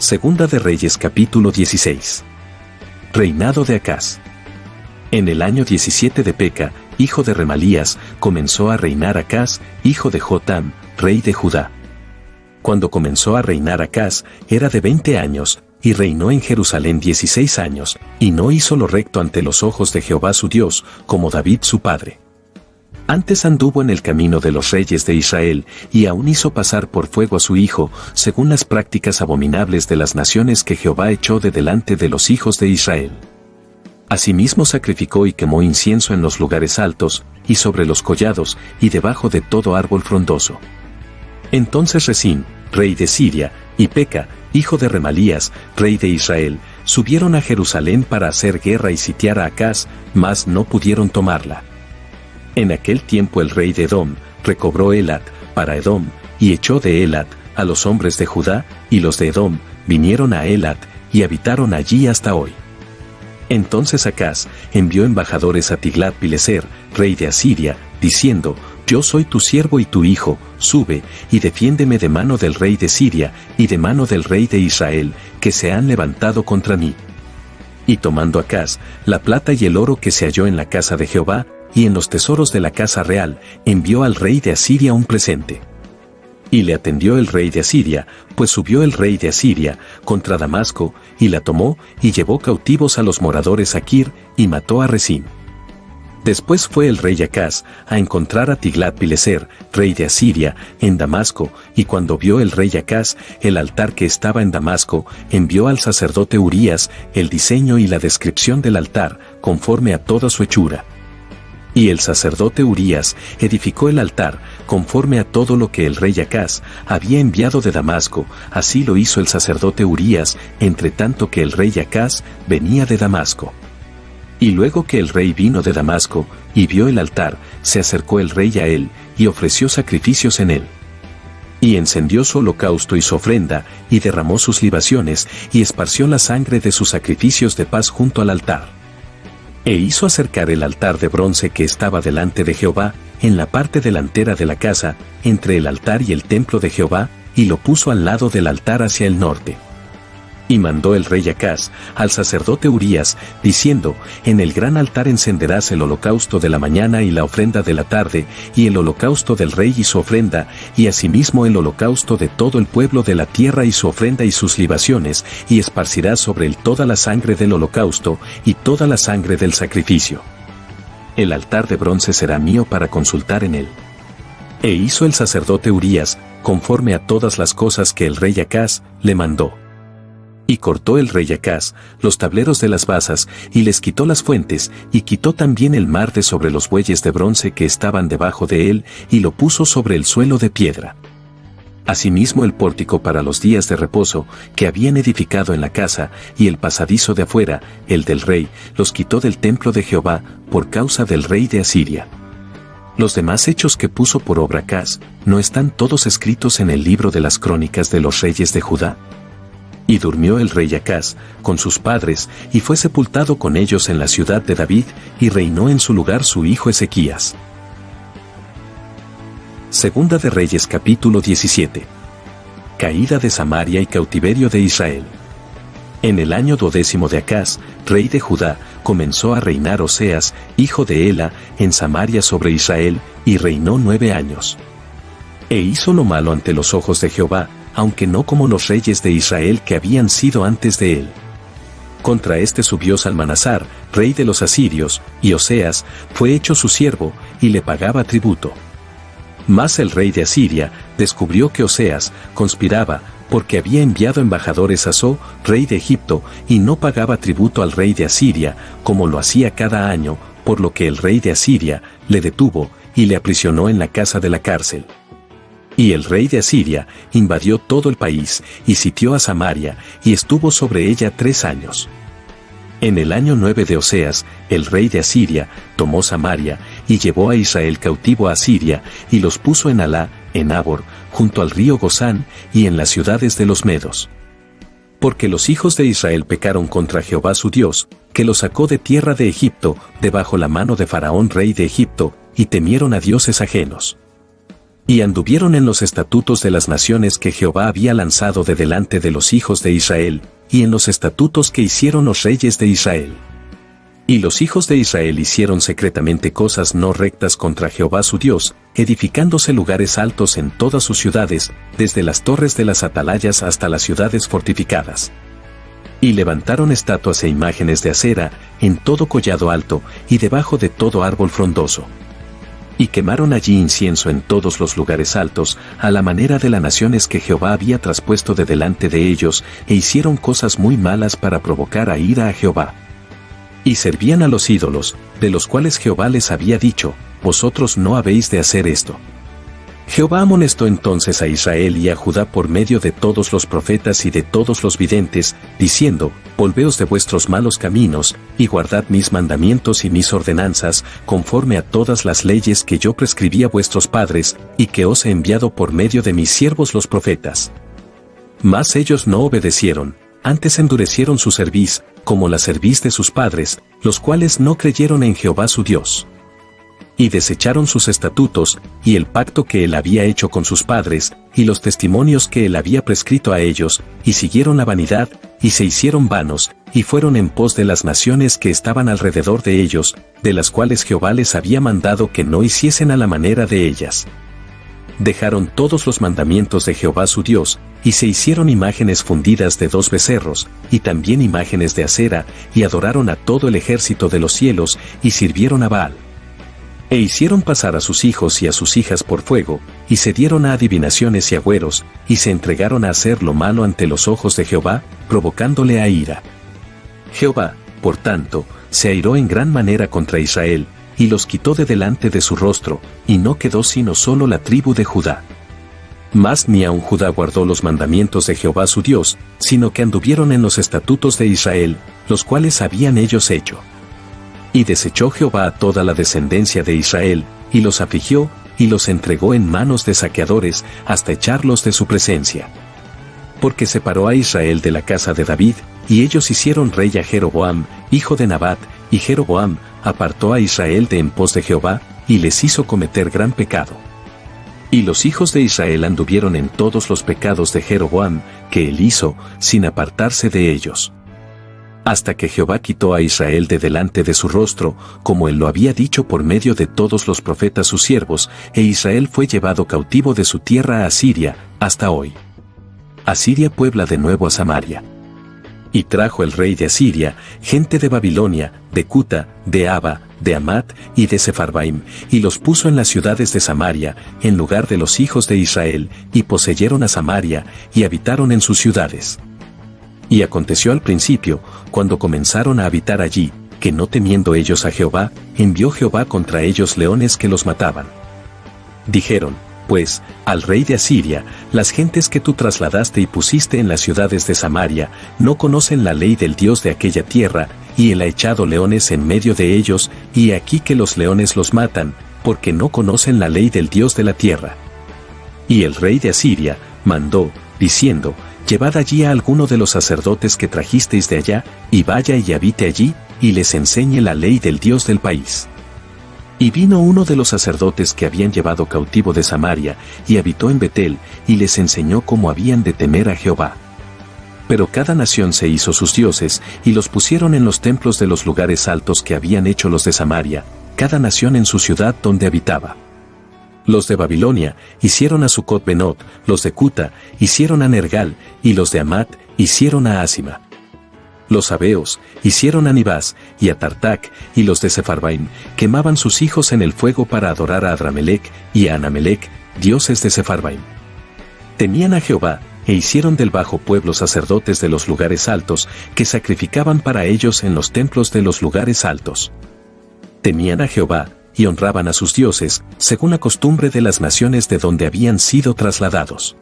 Segunda de Reyes capítulo 16. Reinado de Acaz. En el año 17 de Peca, hijo de Remalías, comenzó a reinar Acaz, hijo de Jotam, rey de Judá. Cuando comenzó a reinar Acaz, era de 20 años, y reinó en Jerusalén 16 años, y no hizo lo recto ante los ojos de Jehová su Dios, como David su padre. Antes anduvo en el camino de los reyes de Israel, y aún hizo pasar por fuego a su hijo, según las prácticas abominables de las naciones que Jehová echó de delante de los hijos de Israel. Asimismo sacrificó y quemó incienso en los lugares altos, y sobre los collados, y debajo de todo árbol frondoso. Entonces Resín, rey de Siria, y Peca, hijo de Remalías, rey de Israel, subieron a Jerusalén para hacer guerra y sitiar a Acaz, mas no pudieron tomarla. En aquel tiempo el rey de Edom recobró Elat para Edom, y echó de Elat a los hombres de Judá, y los de Edom vinieron a Elat, y habitaron allí hasta hoy. Entonces Acaz envió embajadores a Tiglat-Pileser, rey de Asiria, diciendo: Yo soy tu siervo y tu hijo, sube, y defiéndeme de mano del rey de Siria, y de mano del rey de Israel, que se han levantado contra mí. Y tomando Acaz la plata y el oro que se halló en la casa de Jehová, y en los tesoros de la casa real, envió al rey de Asiria un presente. Y le atendió el rey de Asiria, pues subió el rey de Asiria contra Damasco, y la tomó, y llevó cautivos a los moradores a Kir, y mató a Resín. Después fue el rey Acaz a encontrar a Tiglat-Pileser, rey de Asiria, en Damasco, y cuando vio el rey Acaz el altar que estaba en Damasco, envió al sacerdote Urías el diseño y la descripción del altar, conforme a toda su hechura. Y el sacerdote Urías edificó el altar, conforme a todo lo que el rey Acaz había enviado de Damasco, así lo hizo el sacerdote Urías, entre tanto que el rey Acaz venía de Damasco. Y luego que el rey vino de Damasco, y vio el altar, se acercó el rey a él, y ofreció sacrificios en él. Y encendió su holocausto y su ofrenda, y derramó sus libaciones, y esparció la sangre de sus sacrificios de paz junto al altar. E hizo acercar el altar de bronce que estaba delante de Jehová, en la parte delantera de la casa, entre el altar y el templo de Jehová, y lo puso al lado del altar hacia el norte. Y mandó el rey Acaz al sacerdote Urías, diciendo: En el gran altar encenderás el holocausto de la mañana y la ofrenda de la tarde, y el holocausto del rey y su ofrenda, y asimismo el holocausto de todo el pueblo de la tierra y su ofrenda y sus libaciones, y esparcirás sobre él toda la sangre del holocausto, y toda la sangre del sacrificio. El altar de bronce será mío para consultar en él. E hizo el sacerdote Urías, conforme a todas las cosas que el rey Acaz le mandó. Y cortó el rey Acaz los tableros de las basas, y les quitó las fuentes, y quitó también el mar de sobre los bueyes de bronce que estaban debajo de él, y lo puso sobre el suelo de piedra. Asimismo el pórtico para los días de reposo, que habían edificado en la casa, y el pasadizo de afuera, el del rey, los quitó del templo de Jehová, por causa del rey de Asiria. Los demás hechos que puso por obra Acaz, ¿no están todos escritos en el libro de las crónicas de los reyes de Judá? Y durmió el rey Acaz con sus padres, y fue sepultado con ellos en la ciudad de David, y reinó en su lugar su hijo Ezequías. Segunda de Reyes capítulo 17. Caída de Samaria y cautiverio de Israel. En el año 12 de Acaz, rey de Judá, comenzó a reinar Oseas, hijo de Ela, en Samaria sobre Israel, y reinó 9 años. E hizo lo malo ante los ojos de Jehová, aunque no como los reyes de Israel que habían sido antes de él. Contra este subió Salmanasar, rey de los asirios, y Oseas fue hecho su siervo, y le pagaba tributo. Mas el rey de Asiria descubrió que Oseas conspiraba, porque había enviado embajadores a So, rey de Egipto, y no pagaba tributo al rey de Asiria, como lo hacía cada año, por lo que el rey de Asiria le detuvo, y le aprisionó en la casa de la cárcel. Y el rey de Asiria invadió todo el país, y sitió a Samaria, y estuvo sobre ella 3 años. En el año 9 de Oseas, el rey de Asiria tomó Samaria, y llevó a Israel cautivo a Asiria, y los puso en Alá, en Abor, junto al río Gozán, y en las ciudades de los medos. Porque los hijos de Israel pecaron contra Jehová su Dios, que los sacó de tierra de Egipto, debajo la mano de Faraón rey de Egipto, y temieron a dioses ajenos. Y anduvieron en los estatutos de las naciones que Jehová había lanzado de delante de los hijos de Israel, y en los estatutos que hicieron los reyes de Israel. Y los hijos de Israel hicieron secretamente cosas no rectas contra Jehová su Dios, edificándose lugares altos en todas sus ciudades, desde las torres de las atalayas hasta las ciudades fortificadas. Y levantaron estatuas e imágenes de acera, en todo collado alto, y debajo de todo árbol frondoso. Y quemaron allí incienso en todos los lugares altos, a la manera de las naciones que Jehová había traspuesto de delante de ellos, e hicieron cosas muy malas para provocar a ira a Jehová. Y servían a los ídolos, de los cuales Jehová les había dicho, vosotros no habéis de hacer esto. Jehová amonestó entonces a Israel y a Judá por medio de todos los profetas y de todos los videntes, diciendo, volveos de vuestros malos caminos, y guardad mis mandamientos y mis ordenanzas, conforme a todas las leyes que yo prescribí a vuestros padres, y que os he enviado por medio de mis siervos los profetas. Mas ellos no obedecieron, antes endurecieron su cerviz, como la cerviz de sus padres, los cuales no creyeron en Jehová su Dios. Y desecharon sus estatutos, y el pacto que él había hecho con sus padres, y los testimonios que él había prescrito a ellos, y siguieron la vanidad, y se hicieron vanos, y fueron en pos de las naciones que estaban alrededor de ellos, de las cuales Jehová les había mandado que no hiciesen a la manera de ellas. Dejaron todos los mandamientos de Jehová su Dios, y se hicieron imágenes fundidas de 2 becerros, y también imágenes de acera, y adoraron a todo el ejército de los cielos, y sirvieron a Baal. E hicieron pasar a sus hijos y a sus hijas por fuego, y se dieron a adivinaciones y agüeros, y se entregaron a hacer lo malo ante los ojos de Jehová, provocándole a ira. Jehová, por tanto, se airó en gran manera contra Israel, y los quitó de delante de su rostro, y no quedó sino solo la tribu de Judá. Mas ni aun Judá guardó los mandamientos de Jehová su Dios, sino que anduvieron en los estatutos de Israel, los cuales habían ellos hecho. Y desechó Jehová a toda la descendencia de Israel, y los afligió, y los entregó en manos de saqueadores, hasta echarlos de su presencia. Porque separó a Israel de la casa de David, y ellos hicieron rey a Jeroboam, hijo de Nabat, y Jeroboam apartó a Israel de en pos de Jehová, y les hizo cometer gran pecado. Y los hijos de Israel anduvieron en todos los pecados de Jeroboam, que él hizo, sin apartarse de ellos. Hasta que Jehová quitó a Israel de delante de su rostro, como él lo había dicho por medio de todos los profetas sus siervos, e Israel fue llevado cautivo de su tierra a Asiria, hasta hoy. Asiria puebla de nuevo a Samaria. Y trajo el rey de Asiria, gente de Babilonia, de Cuta, de Aba, de Amat y de Sepharvaim, y los puso en las ciudades de Samaria, en lugar de los hijos de Israel, y poseyeron a Samaria, y habitaron en sus ciudades. Y aconteció al principio, cuando comenzaron a habitar allí, que no temiendo ellos a Jehová, envió Jehová contra ellos leones que los mataban. Dijeron, pues, al rey de Asiria, las gentes que tú trasladaste y pusiste en las ciudades de Samaria, no conocen la ley del Dios de aquella tierra, y él ha echado leones en medio de ellos, y aquí que los leones los matan, porque no conocen la ley del Dios de la tierra. Y el rey de Asiria mandó, diciendo, llevad allí a alguno de los sacerdotes que trajisteis de allá, y vaya y habite allí, y les enseñe la ley del Dios del país. Y vino uno de los sacerdotes que habían llevado cautivo de Samaria, y habitó en Betel, y les enseñó cómo habían de temer a Jehová. Pero cada nación se hizo sus dioses, y los pusieron en los templos de los lugares altos que habían hecho los de Samaria, cada nación en su ciudad donde habitaba. Los de Babilonia hicieron a Sucot-Benot, los de Cuta hicieron a Nergal, y los de Amat hicieron a Asima. Los sabeos hicieron a Nibás y a Tartac, y los de Sepharvaim quemaban sus hijos en el fuego para adorar a Adramelec y a Anamelec, dioses de Sepharvaim. Temían a Jehová, e hicieron del bajo pueblo sacerdotes de los lugares altos, que sacrificaban para ellos en los templos de los lugares altos. Temían a Jehová, y honraban a sus dioses, según la costumbre de las naciones de donde habían sido trasladados.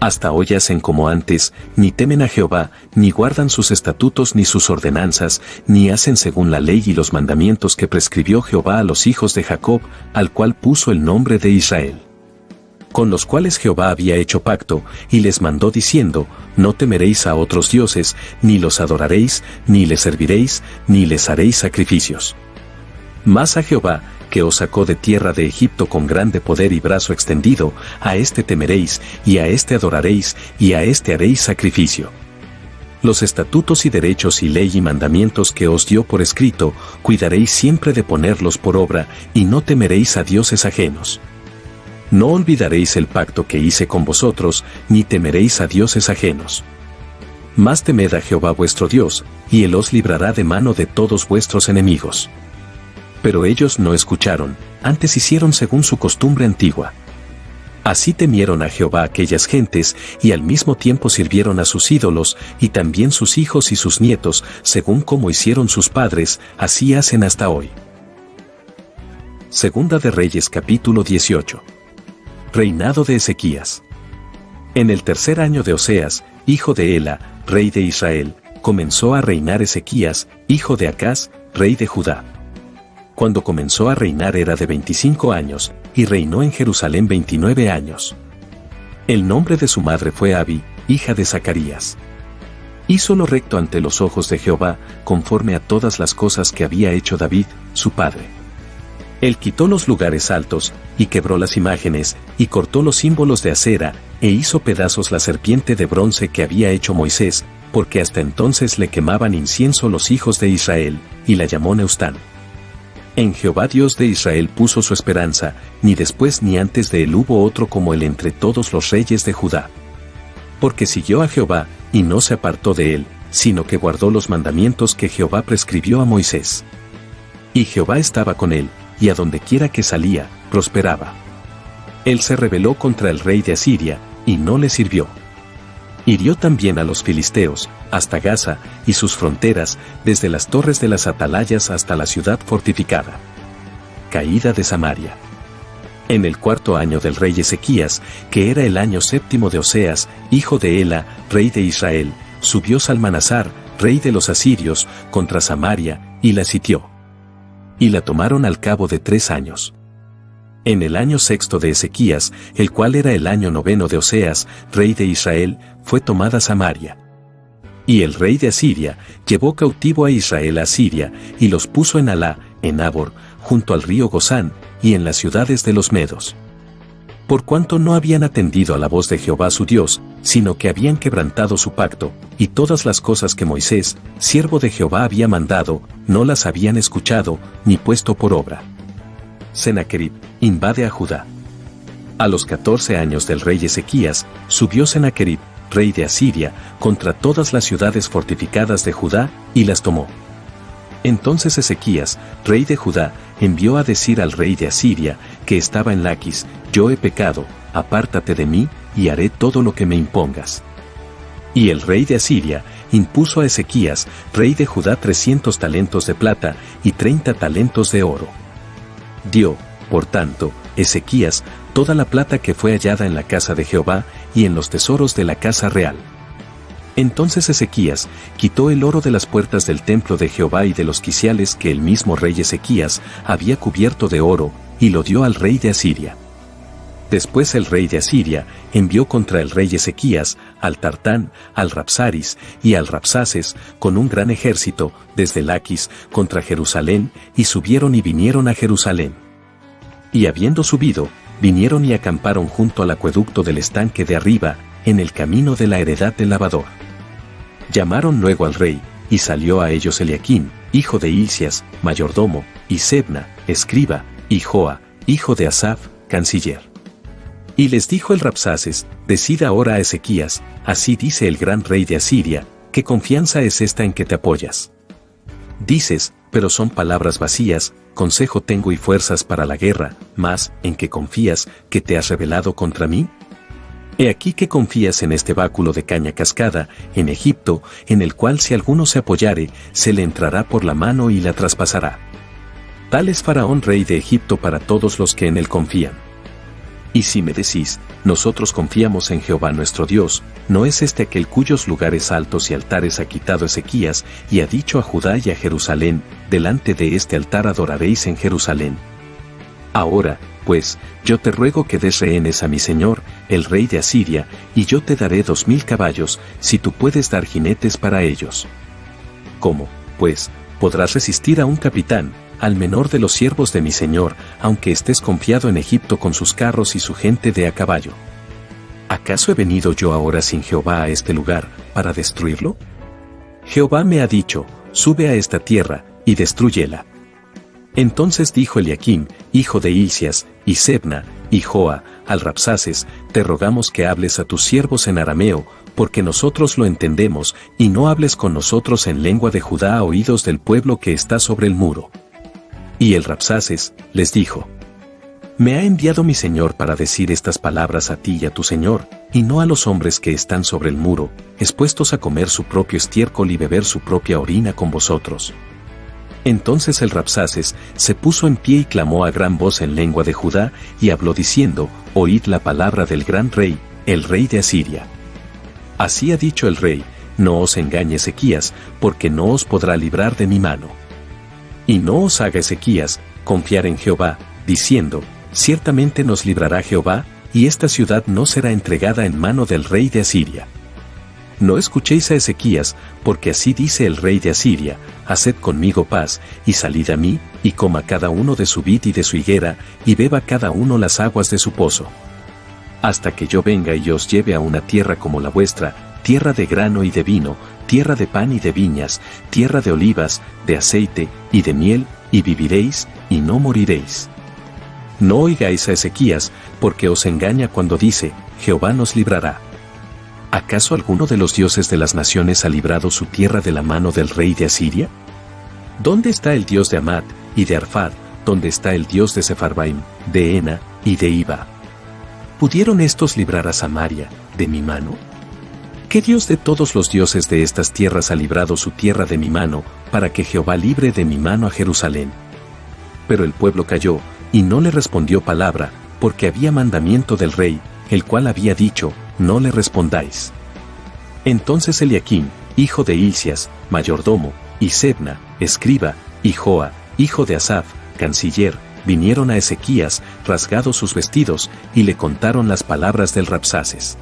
Hasta hoy hacen como antes, ni temen a Jehová, ni guardan sus estatutos ni sus ordenanzas, ni hacen según la ley y los mandamientos que prescribió Jehová a los hijos de Jacob, al cual puso el nombre de Israel. Con los cuales Jehová había hecho pacto, y les mandó diciendo, no temeréis a otros dioses, ni los adoraréis, ni les serviréis, ni les haréis sacrificios. Mas a Jehová, que os sacó de tierra de Egipto con grande poder y brazo extendido, a éste temeréis, y a éste adoraréis, y a éste haréis sacrificio. Los estatutos y derechos y ley y mandamientos que os dio por escrito, cuidaréis siempre de ponerlos por obra, y no temeréis a dioses ajenos. No olvidaréis el pacto que hice con vosotros, ni temeréis a dioses ajenos. Mas temed a Jehová vuestro Dios, y él os librará de mano de todos vuestros enemigos. Pero ellos no escucharon, antes hicieron según su costumbre antigua. Así temieron a Jehová aquellas gentes, y al mismo tiempo sirvieron a sus ídolos, y también sus hijos y sus nietos, según como hicieron sus padres, así hacen hasta hoy. Segunda de Reyes capítulo 18. Reinado de Ezequías. En el tercer año de Oseas, hijo de Ela, rey de Israel, comenzó a reinar Ezequías, hijo de Acaz, rey de Judá. Cuando comenzó a reinar era de 25 años, y reinó en Jerusalén 29 años. El nombre de su madre fue Abi, hija de Zacarías. Hizo lo recto ante los ojos de Jehová, conforme a todas las cosas que había hecho David, su padre. Él quitó los lugares altos, y quebró las imágenes, y cortó los símbolos de acera, e hizo pedazos la serpiente de bronce que había hecho Moisés, porque hasta entonces le quemaban incienso los hijos de Israel, y la llamó Neustán. En Jehová Dios de Israel puso su esperanza, ni después ni antes de él hubo otro como él entre todos los reyes de Judá. Porque siguió a Jehová, y no se apartó de él, sino que guardó los mandamientos que Jehová prescribió a Moisés. Y Jehová estaba con él, y a donde quiera que salía, prosperaba. Él se rebeló contra el rey de Asiria, y no le sirvió. Hirió también a los filisteos, hasta Gaza, y sus fronteras, desde las torres de las atalayas hasta la ciudad fortificada. Caída de Samaria. En el cuarto año del rey Ezequías, que era el año séptimo de Oseas, hijo de Ela, rey de Israel, subió Salmanasar, rey de los asirios, contra Samaria, y la sitió. Y la tomaron al cabo de 3 años. En el año sexto de Ezequías, el cual era el año noveno de Oseas, rey de Israel, fue tomada Samaria. Y el rey de Asiria llevó cautivo a Israel a Asiria, y los puso en Alá, en Abor, junto al río Gozán, y en las ciudades de los medos. Por cuanto no habían atendido a la voz de Jehová su Dios, sino que habían quebrantado su pacto, y todas las cosas que Moisés, siervo de Jehová, había mandado, no las habían escuchado, ni puesto por obra. Sennacherib invade a Judá. A los 14 años del rey Ezequías, subió Sennacherib, rey de Asiria, contra todas las ciudades fortificadas de Judá, y las tomó. Entonces Ezequías, rey de Judá, envió a decir al rey de Asiria, que estaba en Laquis: yo he pecado, apártate de mí, y haré todo lo que me impongas. Y el rey de Asiria impuso a Ezequías, rey de Judá, 300 talentos de plata, y 30 talentos de oro. Dio, por tanto, Ezequías, toda la plata que fue hallada en la casa de Jehová, y en los tesoros de la casa real. Entonces Ezequías quitó el oro de las puertas del templo de Jehová y de los quiciales que el mismo rey Ezequías había cubierto de oro, y lo dio al rey de Asiria. Después el rey de Asiria envió contra el rey Ezequías, al Tartán, al Rapsaris y al Rapsaces, con un gran ejército, desde Laquis, contra Jerusalén, y subieron y vinieron a Jerusalén. Y habiendo subido, vinieron y acamparon junto al acueducto del estanque de arriba, en el camino de la heredad del lavador. Llamaron luego al rey, y salió a ellos Eliaquín, hijo de Hilcias, mayordomo, y Sebna, escriba, y Joa, hijo de Asaph, canciller. Y les dijo el Rapsaces: decid ahora a Ezequías, así dice el gran rey de Asiria, ¿qué confianza es esta en que te apoyas? Dices, pero son palabras vacías, consejo tengo y fuerzas para la guerra, mas, ¿en qué confías, que te has rebelado contra mí? He aquí que confías en este báculo de caña cascada, en Egipto, en el cual si alguno se apoyare, se le entrará por la mano y la traspasará. Tal es Faraón rey de Egipto para todos los que en él confían. Y si me decís, nosotros confiamos en Jehová nuestro Dios, ¿no es este aquel cuyos lugares altos y altares ha quitado Ezequías, y ha dicho a Judá y a Jerusalén, delante de este altar adoraréis en Jerusalén? Ahora, pues, yo te ruego que des rehenes a mi señor, el rey de Asiria, y yo te daré 2000 caballos, si tú puedes dar jinetes para ellos. ¿Cómo, pues, podrás resistir a un capitán, al menor de los siervos de mi señor, aunque estés confiado en Egipto con sus carros y su gente de a caballo. ¿Acaso he venido yo ahora sin Jehová a este lugar, para destruirlo? Jehová me ha dicho, sube a esta tierra, y destrúyela. Entonces dijo Eliaquim, hijo de Hilcias, y Sebna, y Joa, al Rabsaces, te rogamos que hables a tus siervos en arameo, porque nosotros lo entendemos, y no hables con nosotros en lengua de Judá a oídos del pueblo que está sobre el muro. Y el Rabsaces les dijo: Me ha enviado mi señor para decir estas palabras a ti y a tu señor, y no a los hombres que están sobre el muro, expuestos a comer su propio estiércol y beber su propia orina con vosotros. Entonces el Rabsaces se puso en pie y clamó a gran voz en lengua de Judá, y habló diciendo: Oíd la palabra del gran rey, el rey de Asiria. Así ha dicho el rey: no os engañe Ezequías, porque no os podrá librar de mi mano. Y no os haga Ezequías confiar en Jehová, diciendo: ciertamente nos librará Jehová, y esta ciudad no será entregada en mano del rey de Asiria. No escuchéis a Ezequías, porque así dice el rey de Asiria: haced conmigo paz, y salid a mí, y coma cada uno de su vid y de su higuera, y beba cada uno las aguas de su pozo. Hasta que yo venga y os lleve a una tierra como la vuestra, tierra de grano y de vino, tierra de pan y de viñas, tierra de olivas, de aceite y de miel, y viviréis, y no moriréis. No oigáis a Ezequías, porque os engaña cuando dice: Jehová nos librará. ¿Acaso alguno de los dioses de las naciones ha librado su tierra de la mano del rey de Asiria? ¿Dónde está el dios de Amat, y de Arfad? ¿Dónde está el dios de Sefarbaim, de Ena, y de Iba? ¿Pudieron estos librar a Samaria, de mi mano? ¿Qué dios de todos los dioses de estas tierras ha librado su tierra de mi mano, para que Jehová libre de mi mano a Jerusalén? Pero el pueblo calló, y no le respondió palabra, porque había mandamiento del rey, el cual había dicho: no le respondáis. Entonces Eliaquim, hijo de Hilcias, mayordomo, y Sebna, escriba, y Joa, hijo de Asaf, canciller, vinieron a Ezequías, rasgados sus vestidos, y le contaron las palabras del Rabsaces.